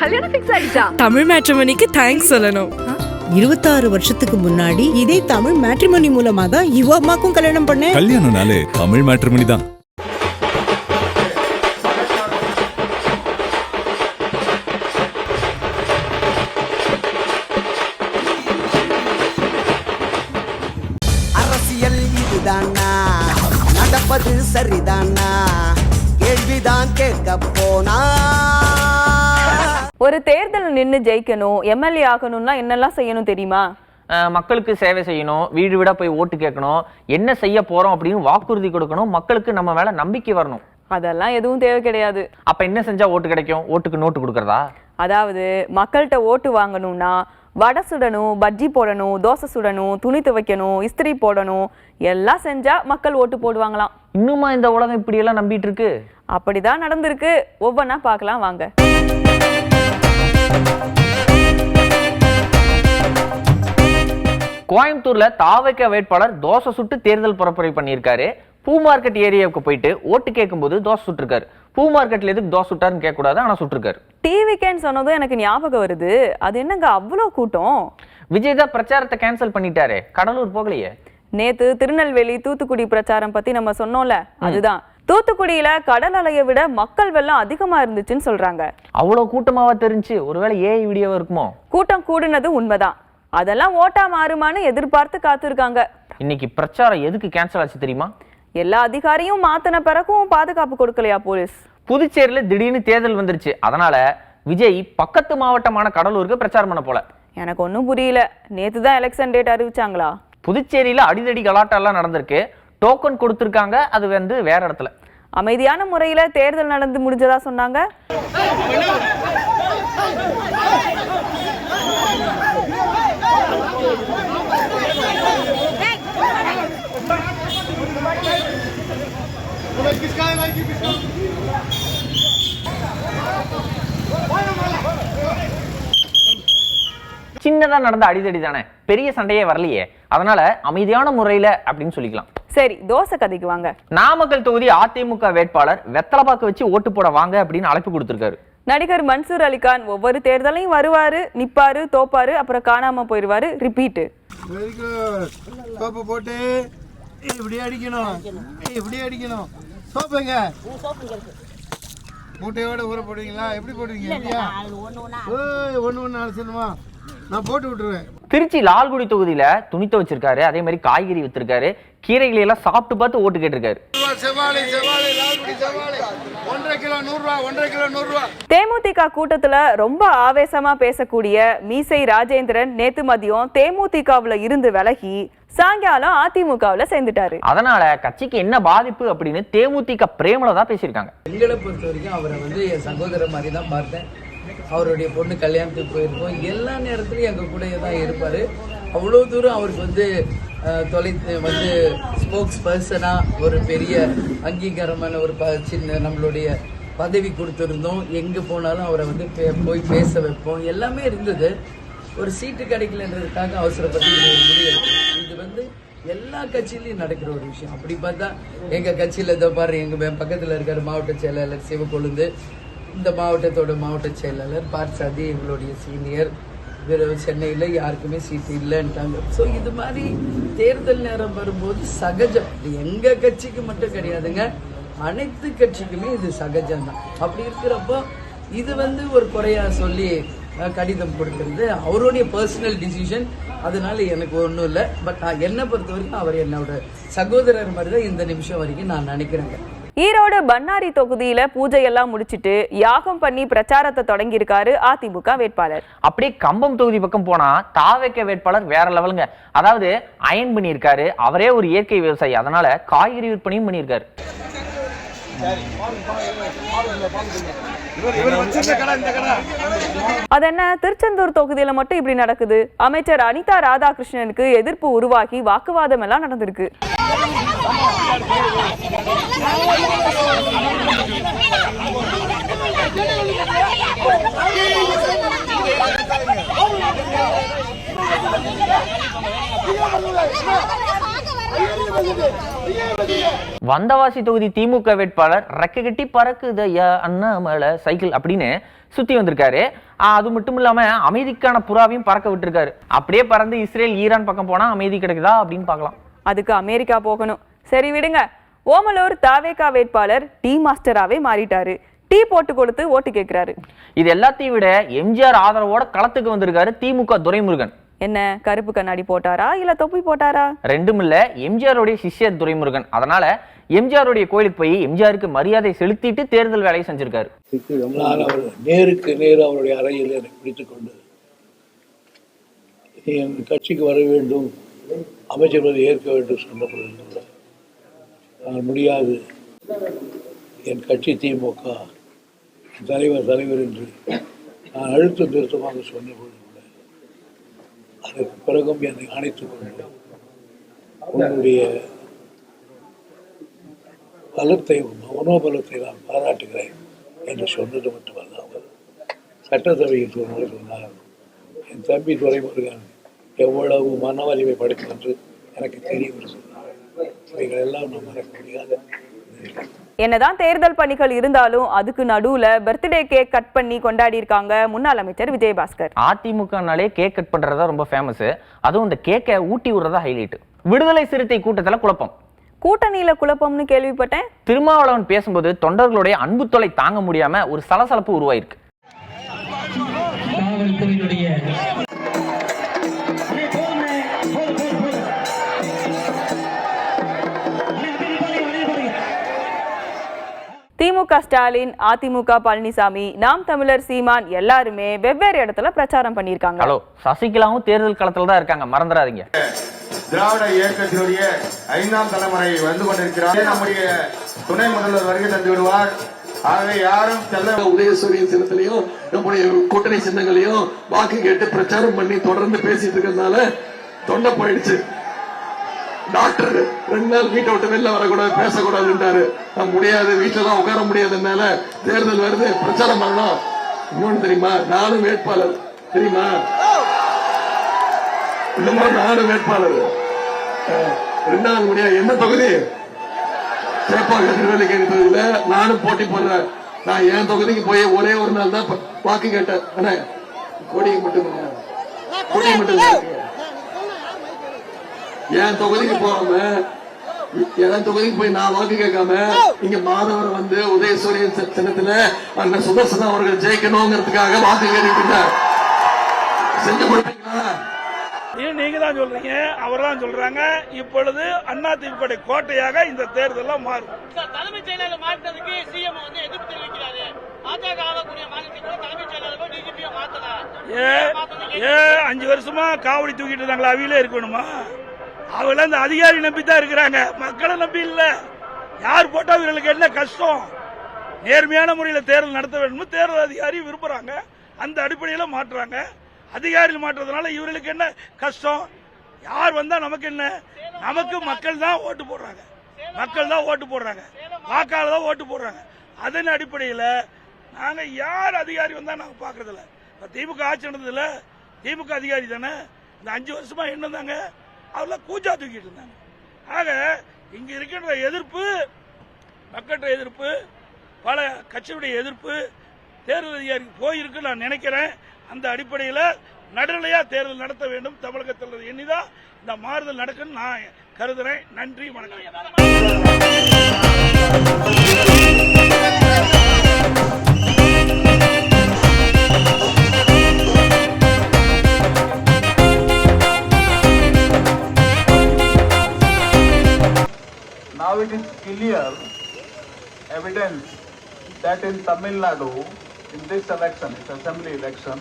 கல்யாணம் ஃபிக்ஸ் ஆயிடுச்சா? தமிழ் மேட்ரிமோனிக்கு தேங்க்ஸ் சொல்லணும். 26 வருஷத்துக்கு முன்னாடி இதே தமிழ் மேட்ரிமோனி மூலமா தான் இவ அம்மாக்கும் கல்யாணம் பண்ணேன். கல்யாணம்னாலே தமிழ் மேட்ரிமோனி தான். அரசியல் இதுதானா, நடப்பது சரிதானா, கேள்விதான் கேட்க போனா. ஒரு தேர்தல் நின்று ஜெயிக்கணும், எம்எல்ஏ ஆகணும்னா என்னெல்லாம் செய்யணும் தெரியுமா? மக்களுக்கு சேவை செய்யணும், வீடு வீடா போய் ஓட்டு கேட்கணும், என்ன செய்ய போறோம் அப்படின்னு வாக்குறுதி கொடுக்கணும், மக்களுக்கு நம்ம மேல நம்பிக்கை வரணும். அதெல்லாம் எதுவும் தேவை கிடையாது. அப்ப என்ன செஞ்சா ஓட்டு கிடைக்கும்? ஓட்டுக்கு நோட்டு கொடுக்கறதா? அதாவது மக்கள்கிட்ட ஓட்டு வாங்கணும்னா வடை சுடணும், பஜ்ஜி போடணும், தோசை சுடணும், துணி துவைக்கணும், இஸ்திரி போடணும், எல்லாம் செஞ்சா மக்கள் ஓட்டு போடுவாங்களாம். இன்னுமா இந்த உலகம் இப்படி எல்லாம் நம்பிட்டு இருக்கு? அப்படிதான் நடந்திருக்கு. ஒவ்வொன்னா பார்க்கலாம் வாங்க. கோயம்புத்தூர்ல தாவக வேட்பாளர் தோசை சுட்டு தேர்தல் பரப்புரை பண்ணியிருக்காரு. பூ மார்க்கெட் ஏரியாவுக்கு போயிட்டு ஓட்டு கேட்கும்போது தோசை சுட்டிருக்காரு. பூ மார்க்கெட்ல எதுக்கு தோசை சுட்டாருன்னு கேட்க கூடாது, ஆனா சுட்டிருக்காரு. டிவிக்கேன்னு சொன்னதும் எனக்கு ஞாபகம் வருது. அது என்னங்க அவ்வளோ கூட்டம்? விஜய் தான் பிரச்சாரத்தை கேன்சல் பண்ணிட்டாரு, கடலூர் போகலையே. நேத்து திருநெல்வேலி தூத்துக்குடி பிரச்சாரம் பத்தி நம்ம சொன்னோம்ல, அதுதான். தூத்துக்குடியில கடல் அலையை விட மக்கள் வெள்ளம் அதிகமா இருந்துச்சுன்னு சொல்றாங்க. அவ்வளவு கூட்டமாவா தெரிஞ்சு? ஒருவேளை ஏஐ வீடியோவா இருக்குமோ? கூட்டம் கூடுனது உண்மைதான். அதெல்லாம் ஓட்டா மாறுமான்னு எதிர்பார்த்து காத்திருக்காங்க. இன்னைக்கு பிரச்சாரம் எதுக்கு கேன்சல் ஆச்சு தெரியுமா? எல்லா அதிகாரியும் மாத்தின பிறகும் பாதுகாப்பு கொடுக்கலையா போலீஸ்? புதுச்சேரியில திடீர்னு தேர்தல் வந்துருச்சு, அதனால விஜய் பக்கத்து மாவட்டமான கடலூருக்கு பிரச்சாரம் பண்ண போல. எனக்கு ஒன்றும் புரியல. நேத்து தான் எலெக்ஷன் டேட் அறிவிச்சாங்களா? புதுச்சேரியில அடிதடி கலாட்டம் எல்லாம் நடந்திருக்கு. டோக்கன் கொடுத்திருக்காங்க, அது வேற இடத்துல. அமைதியான முறையில தேர்தல் நடந்து முடிஞ்சதா சொன்னாங்க. சின்னதா நடந்த அடிதடி தானே, பெரிய சண்டையே வரலையே, அதனால அமைதியான முறையில அப்படின்னு சொல்லிக்கலாம். சரி, தோசை கதைக்கு வாங்க. நாமக்கல் தொகுதி அதிமுக வேட்பாளர் வெத்தலைப்பாக்கு வச்சு ஓட்டு போட வாங்க அப்படின்னு அழைப்பு கொடுத்திருக்காரு. நடிகர் மன்சூர் அலிகான் ஒவ்வொரு தேர்தலையும் வருவாரு, நிப்பாரு, தோப்பாரு, அப்புறம் காணாம போயிருவாரு, ரிப்பீட். போட்டு இப்படி அடிக்கணும், இப்படி அடிக்கணும். சோப்புங்க மூட்டையோட ஊற போடுவீங்களா? எப்படி போடுவீங்க? ஒண்ணு அழைச்சிடணுமா? நான் போட்டு விட்டுருவேன். திருச்சி லால்குடி தொகுதியில துணி துவைச்சிருக்காரு, அதே மாதிரி காய்கறி வித்திருக்காரு, கீரைகளை எல்லாம் சாப்பிட்டு பார்த்து ஓட்டு கேட்டிருக்காரு. தேமுதிக கூட்டத்துல ரொம்ப ஆவேசமா பேசக்கூடிய மீசை ராஜேந்திரன் நேத்து மதியம் தேமுதிகவுல இருந்து விலகி சாயங்காலம் அதிமுகவுல சேர்ந்துட்டாரு. அதனால கட்சிக்கு என்ன பாதிப்பு அப்படின்னு தேமுதிக பிரேமல தான் பேசியிருக்காங்க. எங்களை பொறுத்த வரைக்கும் அவரை என் சகோதரர் மாதிரி தான் பார்த்தேன். அவருடைய பொண்ணு கல்யாணத்துக்கு போயிருக்கோம், எல்லா நேரத்துலையும் எங்கள் கூடயே தான் இருப்பார். அவ்வளோ தூரம் அவருக்கு ஸ்போக்ஸ் பர்சனாக ஒரு பெரிய அங்கீகாரமான ஒரு சின்ன நம்மளுடைய பதவி கொடுத்துருந்தோம். எங்கே போனாலும் அவரை போய் பேச வைப்போம், எல்லாமே இருந்தது. ஒரு சீட்டு கிடைக்கலன்றதுக்காக அவசரப்பட்டு ஒரு முடிவு எடுத்தோம். இது எல்லா கட்சியிலையும் நடக்கிற ஒரு விஷயம். அப்படி பார்த்தா எங்கள் கட்சியில் இதோ பாரு, எங்கள் பக்கத்தில் இருக்கிற மாவட்ட செயலாளர் சிவக்கொழுந்து, இந்த மாவட்டத்தோட மாவட்ட செயலாளர் பார்சாதி, எங்களுடைய சீனியர், சென்னையில் யாருக்குமே சீட்டு இல்லைன்ட்டாங்க. ஸோ இது மாதிரி தேர்தல் நேரம் வரும்போது சகஜம். இது எங்கள் கட்சிக்கு மட்டும் கிடையாதுங்க, அனைத்து கட்சிக்குமே இது சகஜம்தான். அப்படி இருக்கிறப்போ இது ஒரு குறையா சொல்லி கடிதம் கொடுக்கறது அவருடைய பர்சனல் டிசிஷன். அதனால எனக்கு ஒன்றும் இல்லை. பட் என்னை பொறுத்த வரைக்கும் அவர் என்னோட சகோதரர் மாதிரி தான் இந்த நிமிஷம் வரைக்கும் நான் நினைக்கிறேங்க. ஈரோடு பண்ணாரி தொகுதியில பூஜை எல்லாம் முடிச்சிட்டு யாகம் பண்ணி பிரச்சாரத்தை தொடங்கி இருக்காரு அதிமுக வேட்பாளர். அப்படியே கம்பம் தொகுதி பக்கம் போனா தாவேக்க வேட்பாளர் வேற லெவலுங்க. அதாவது அயன் பண்ணியிருக்காரு, அவரே ஒரு இயற்கை விவசாயி, அதனால காய்கறி விற்பனையும் பண்ணியிருக்காரு. அது என்ன, திருச்செந்தூர் தொகுதியில மட்டும் இப்படி நடக்குது? அமைச்சர் அனிதா ராதாகிருஷ்ணனுக்கு எதிர்ப்பு உருவாகி வாக்குவாதம் எல்லாம் நடந்திருக்கு. வந்தவாசி தொகுதி திமுக வேட்பாளர் ரெக்க கட்டி பறக்குதையா அண்ணாமலை சைக்கிள் அப்படின்னு சுத்தி வந்திருக்காரு. அது மட்டும் இல்லாம அமைதிக்கான புறாவையும் பறக்க விட்டுருக்காரு. அப்படியே பறந்து இஸ்ரேல் ஈரான் பக்கம் போனா அமைதி கிடைக்குதா அப்படின்னு பார்க்கலாம். அதுக்கு அமெரிக்கா போகணும். சரி விடுங்க. ஓமலூர் தாவேகா வேட்பாளர் டீ மாஸ்டராவே மாறிட்டாரு. டீ போட்டு கொடுத்து ஓட்டு கேட்கிறாரு. இது எல்லாத்தையும் விட எம்ஜிஆர் ஆதரவோட களத்துக்கு வந்திருக்காரு திமுக துரைமுருகன். என்ன கருப்பு கண்ணாடி போட்டாரா இல்ல தொப்பி போட்டாரா? ரெண்டும் இல்ல, எம்ஜிஆருடைய சிஷ்யர் துரைமுருகன். அதனால எம்ஜிஆருடைய கோயிலுக்கு போய் எம்ஜிஆருக்கு மரியாதை செலுத்திட்டு தேர்தல் வேலையை செஞ்சிருக்காரு. நான் அவர் நேருக்கு நேர் அவருடைய அறையில் என்னை பிடித்துக் கொண்டு என் கட்சிக்கு வர வேண்டும், அமைச்சர்களை ஏற்க வேண்டும் சொன்ன பொழுது நான் முடியாது, என் கட்சி திமுக, தலைவர் என்று நான் அழுத்த நிறுத்தமாக சொன்ன பொழுது கூட அதற்கு பிறகும் என்னை அணைத்துக் கொண்டு உன்னுடைய பலத்தை, மனோபலத்தை நான் பாராட்டுகிறேன் என்று சொன்னது மட்டுமல்லாமல் சட்டசபையில் சொன்னார், என் தம்பி துரைமுருகன் எவ்வளவு மன வலிமை படைத்தது என்று எனக்கு தெரியும் சொன்னார். இவைகள் எல்லாம் நாம் மறக்க முடியாத. என்னதான் தேர்தல் பணிகள் இருந்தாலும் அதுக்கு நடுவுல பர்த்டே கேக் கட் பண்ணி கொண்டாடி இருக்காங்க முன்னாள் அமைச்சர் விஜயபாஸ்கர். அதிமுகனாலே கேக் கட் பண்றதா ரொம்ப ஃபேமஸ். அதுவும் இந்த கேக்கை ஊட்டி விடுறதா ஹைலைட். விடுதலை சிறுத்தை கூட்டத்துல குழப்பம். கூட்டணியில குழப்பம்னு கேள்விப்பட்டேன். திருமாவளவன் பேசும்போது தொண்டர்களுடைய அன்பு தொலை தாங்க முடியாம ஒரு சலசலப்பு உருவாயிருக்கு. திமுக ஸ்டாலின், அதிமுக பழனிசாமி, நாம் தமிழர் சீமான் எல்லாருமே வெவ்வேறு இடத்துல பிரச்சாரம் பண்ணிருக்காங்க. ஹலோ, சசிகலாவும் தேர்தல் களத்துல தான் இருக்காங்க, மறந்துடாதீங்க. திராவிட இயக்கத்தினுடைய 5ஆம் தலைமுறை வந்து கொண்டிருக்கிறார். நம்முடைய துணை முதல்வர் வருகை தந்து விடுவார். ஆகவே யாரும் செல்ல உதயசூரியன் சின்னத்திலையும் நம்முடைய கூட்டணி சின்னங்களையும் வாக்கு கேட்டு பிரச்சாரம் பண்ணி தொடர்ந்து பேசிட்டு இருக்கிறதுனால தொண்டை போயிடுச்சு. டாக்டர் 2 நாள் வீட்டை விட்டு வெளில வரக்கூடாது, பேசக்கூடாதுன்றாரு. முடியாது, வீட்டுல தான் உட்கார முடியாதுனால தேர்தல் வருது, பிரச்சாரம் பண்ணணும். இன்னொன்னு தெரியுமா, நானும் வேட்பாளர் தெரியுமா, இந்த மாதிரி நானும் வேட்பாளர். 2வது முடியாது, என்ன தொகுதி சேப்பாக்க திருவல்லிக்கேணி தொகுதியில நானும் போட்டி போடுறேன். நான் என் தொகுதிக்கு போய் ஒரே ஒரு நாள் தான் வாக்கு கேட்டேன். ஆனா கொடியை மட்டும் என் தொகுதிக்கு போகாம, என் தொகுதிக்கு போய் நான் வாக்கு கேட்காம இங்க மாதவர் வந்து உதயசூரியன் சின்னத்துல அண்ணன் சுதர்சனா அவர்கள் ஜெயிக்கணுங்கிறதுக்காக வாக்கு கேட்டு செஞ்சு கொடுப்பீங்களா? நீங்க தான் சொல்றீங்க, அவர் தான் சொல்றாங்க. இப்பொழுது அதிமுக கோட்டையாக இந்த தேர்தல் மாறும். தலைமைச் செயலாளர் மாற்றத்துக்கு சிஎம் வந்து எதிர்ப்பு தெரிவிக்கிறாரு. பாஜக ஆளக்கூடிய மாநிலத்துக்கு தலைமைச் செயலாளர் டிஜிபியை மாத்தலாம். 5 வருஷமா காவடி தூக்கிட்டு இருந்தாங்களா, அவையிலே இருக்கணுமா? அவங்க அந்த அதிகாரி நம்பி தான் இருக்கிறாங்க, மக்களை நம்பி இல்ல. யார் போட்டா இவர்களுக்கு என்ன கஷ்டம்? நேர்மையான முறையில் தேர்தல் நடத்த வேண்டும் தேர்தல் அதிகாரி விரும்புறாங்க. அந்த அடிப்படையில் மாற்றுறாங்க. அதிகாரிகள் மாற்றதுனால இவர்களுக்கு என்ன கஷ்டம்? யார் வந்தா நமக்கு என்ன? நமக்கு மக்கள் தான் ஓட்டு போடுறாங்க, வாக்காளர் தான் ஓட்டு போடுறாங்க. அதன் அடிப்படையில் நாங்க யார் அதிகாரி வந்தா நாங்க பாக்குறது இல்ல. திமுக ஆட்சி நடந்ததுல திமுக அதிகாரி தானே இந்த 5 வருஷமா என்ன தாங்க அவெல்லாம் கூச்சா தூக்கிட்டு இருந்தாங்க. ஆக இங்க இருக்கின்ற எதிர்ப்பு, மக்களுடைய எதிர்ப்பு, பல கட்சியுடைய எதிர்ப்பு தேர்தல் அதிகாரிக்கு போயிருக்கு நான் நினைக்கிறேன். அந்த அடிப்படையில் நடுநிலையா தேர்தல் நடத்த வேண்டும் தமிழகத்தில் எண்ணிதான் இந்த மாறுதல் நடக்கும் நான் கருதுறேன். நன்றி, வணக்கம். Now it is clear evidence that in Tamil Nadu, in this election, it's assembly election,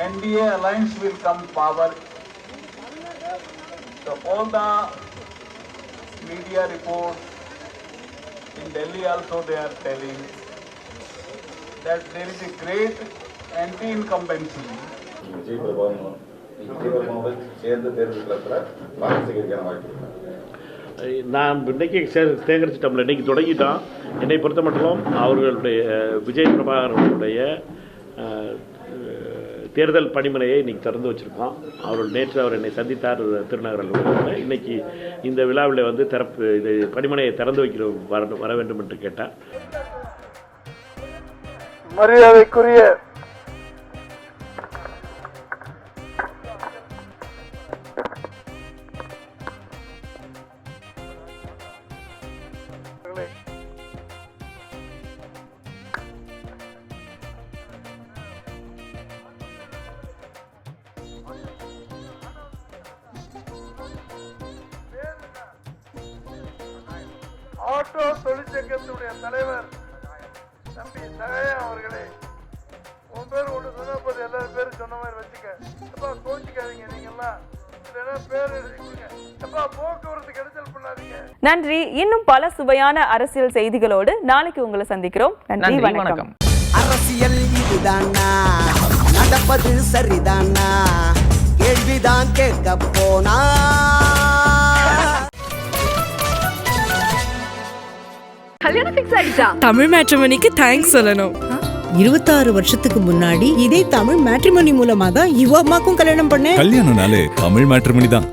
NDA alliance will come power. So all the media reports in Delhi also they are telling that there is a great anti-incumbency. நான் இன்றைக்கி சேகரிச்சிட்டோம்ல, இன்றைக்கி தொடங்கிட்டோம். என்னை பொறுத்த மட்டும் அவர்களுடைய விஜய் பிரபாகரனுடைய தேர்தல் பணிமனையை இன்னைக்கு திறந்து வச்சிருக்கோம். நேற்று அவர் என்னை சந்தித்தார் திருநகர் அலுவலகத்தில். இன்னைக்கு இந்த விழாவில் வந்து இது பணிமனையை திறந்து வைக்கிற வர வேண்டும் என்று கேட்டார். மரியாதைக்குரிய ஆட்டோ தொழிற்சங்கத்துடைய தலைவர் தம்பி சகாயா அவர்களே, உன் பேர் ஒன்று சொன்னபோது எல்லாரும் பேரும் சொன்ன மாதிரி வச்சுக்க. எப்பா கோச்சிக்காதீங்க, நீங்கெல்லாம் இல்லைன்னா பேர் எழுதி கொடுங்க. எப்பா போக்குவரத்து கிடைச்சல் பண்ணாதீங்க. நன்றி. இன்னும் பல சுவையான அரசியல் செய்திகளோடு நாளைக்கு உங்களை சந்திக்கிறோம். நன்றி, வணக்கம். அரசியல் இதுதானா, நடப்பது சரிதானா, கேள்விதான் கேட்க போனா. தமிழ் மேட்ரிமோனிக்கு தேங்க்ஸ் சொல்லணும். 26 வருஷத்துக்கு முன்னாடி இதே தமிழ் மேட்ரிமோனி மூலமா தான் இவ அம்மாக்கும் கல்யாணம் பண்ணேன். கல்யாணம்னாலே தமிழ் மேட்ரிமோனி தான்.